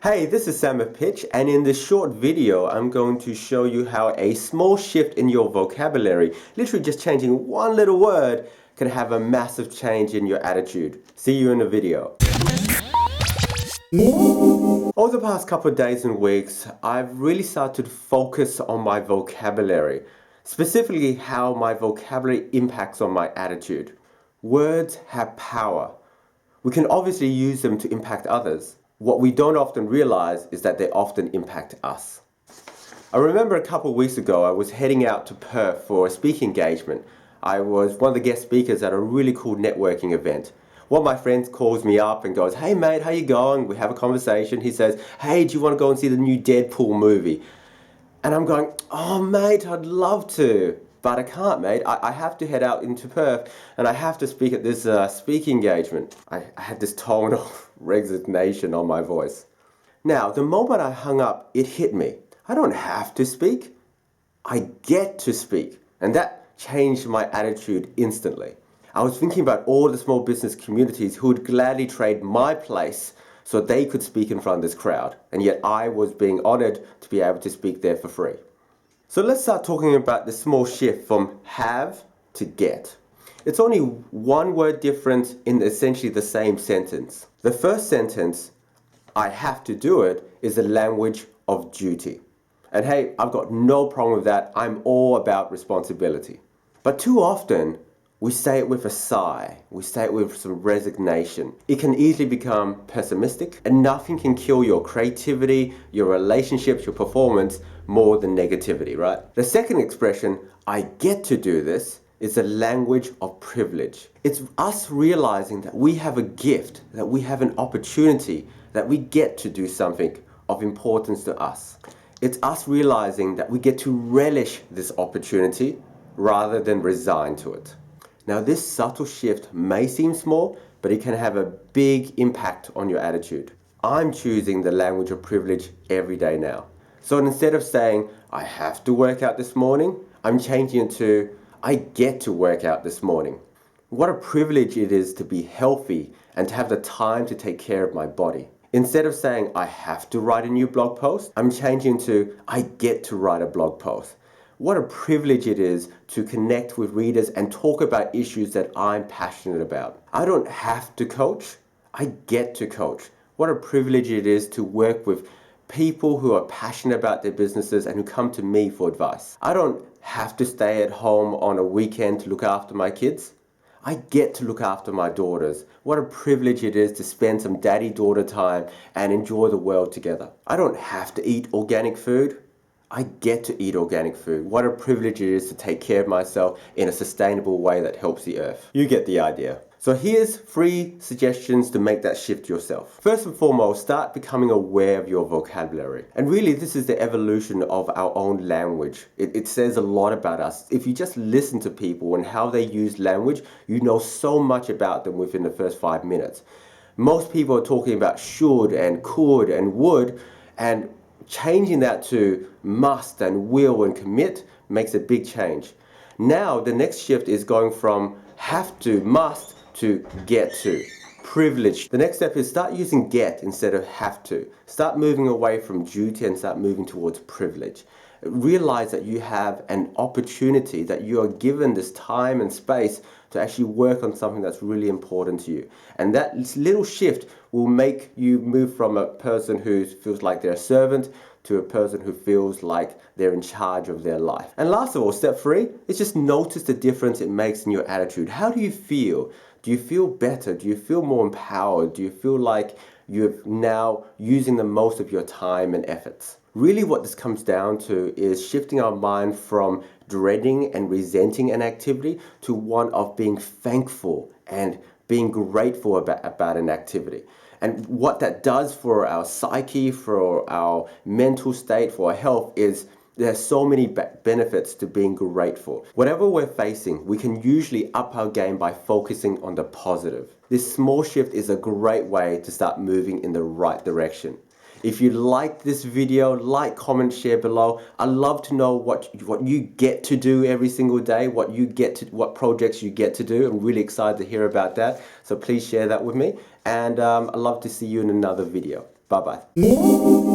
Hey, this is Samith Pich, and in this short video, I'm going to show you how a small shift in your vocabulary, literally just changing one little word, can have a massive change in your attitude. See you in the video. Over the past couple of days and weeks, I've really started to focus on my vocabulary, specifically how my vocabulary impacts on my attitude. Words have power. We can obviously use them to impact others. What we don't often realize is that they often impact us. I remember a couple of weeks ago, I was heading out to Perth for a speaking engagement. I was one of the guest speakers at a really cool networking event. One of my friends calls me up and goes, "Hey mate, how you going?" We have a conversation. He says, "Hey, do you want to go and see the new Deadpool movie?" And I'm going, "Oh mate, I'd love to, but I can't, mate. I have to head out into Perth and I have to speak at this speaking engagement." I had this tone of resignation on my voice. Now, the moment I hung up, it hit me. I don't have to speak. I get to speak. And that changed my attitude instantly. I was thinking about all the small business communities who would gladly trade my place so they could speak in front of this crowd. And yet I was being honored to be able to speak there for free. So let's start talking about the small shift from have to get. It's only one word different in essentially the same sentence. The first sentence, "I have to do it," is the language of duty. And hey, I've got no problem with that. I'm all about responsibility. But too often, we say it with a sigh. We say it with some resignation. It can easily become pessimistic, and nothing can kill your creativity, your relationships, your performance more than negativity, right? The second expression, "I get to do this," is a language of privilege. It's us realizing that we have a gift, that we have an opportunity, that we get to do something of importance to us. It's us realizing that we get to relish this opportunity rather than resign to it. Now, this subtle shift may seem small, but it can have a big impact on your attitude. I'm choosing the language of privilege every day now. So instead of saying, "I have to work out this morning," I'm changing it to, "I get to work out this morning." What a privilege it is to be healthy and to have the time to take care of my body. Instead of saying, "I have to write a new blog post," I'm changing to, "I get to write a blog post." What a privilege it is to connect with readers and talk about issues that I'm passionate about. I don't have to coach, I get to coach. What a privilege it is to work with people who are passionate about their businesses and who come to me for advice. I don't have to stay at home on a weekend to look after my kids. I get to look after my daughters. What a privilege it is to spend some daddy-daughter time and enjoy the world together. I don't have to eat organic food. I get to eat organic food. What a privilege it is to take care of myself in a sustainable way that helps the earth. You get the idea. So here's 3 suggestions to make that shift yourself. First and foremost, start becoming aware of your vocabulary. And really, this is the evolution of our own language. It says a lot about us. If you just listen to people and how they use language, you know so much about them within the first 5 minutes. Most people are talking about should and could and would, and changing that to must and will and commit makes a big change. Now, the next shift is going from have to, must, to get to. Privilege. The next step is start using get instead of have to. Start moving away from duty and start moving towards privilege. Realize that you have an opportunity, that you are given this time and space to actually work on something that's really important to you. And that little shift will make you move from a person who feels like they're a servant to a person who feels like they're in charge of their life. And last of all, step 3 is just notice the difference it makes in your attitude. How do you feel? Do you feel better? Do you feel more empowered? Do you feel like you're now using the most of your time and efforts? Really what this comes down to is shifting our mind from dreading and resenting an activity to one of being thankful and being grateful about an activity. And what that does for our psyche, for our mental state, for our health is there's so many benefits to being grateful. Whatever we're facing, we can usually up our game by focusing on the positive. This small shift is a great way to start moving in the right direction. If you liked this video, like, comment, share below. I'd love to know what you get to do every single day, what projects you get to do. I'm really excited to hear about that. So please share that with me. And I'd love to see you in another video. Bye bye.